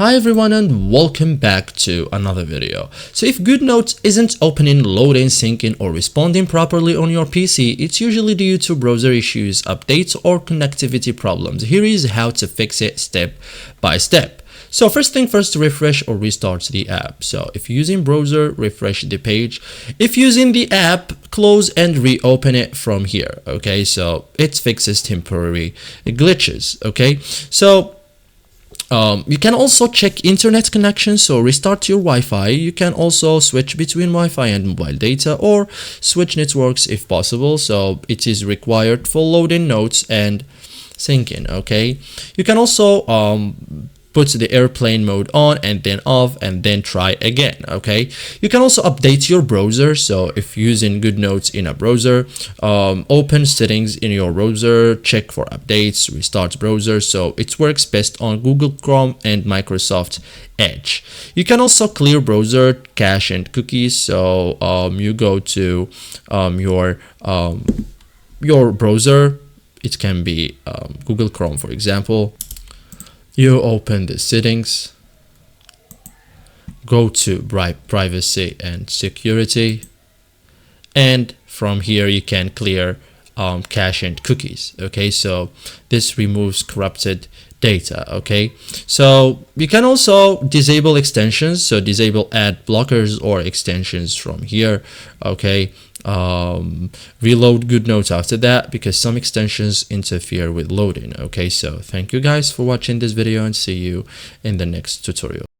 Hi everyone and welcome back to another video. So if GoodNotes isn't opening, loading, syncing or responding properly on your PC, it's usually due to browser issues, updates or connectivity problems. Here is how to fix it step by step. So first thing first, refresh or restart the app. So if using browser, refresh the page. If using the app, close and reopen it from here. Okay, so it fixes temporary glitches. Okay, so you can also check internet connection, so restart your Wi-Fi. You can also switch between Wi-Fi and mobile data or switch networks if possible. So it is required for loading notes and syncing. Okay, you can also put the airplane mode on and then off and then try again. Okay, you can also update your browser. So if using GoodNotes in a browser, open settings in your browser, check for updates, restart browser. So it works best on Google Chrome and Microsoft Edge. You can also clear browser cache and cookies. So you go to your browser. It can be Google Chrome, for example. You open the settings, go to privacy and security, and from here you can clear cache and cookies. Okay, so this removes corrupted data. Okay, so you can also disable extensions, so disable ad blockers or extensions from here. Okay, reload GoodNotes after that because some extensions interfere with loading. Okay, so thank you guys for watching this video and see you in the next tutorial.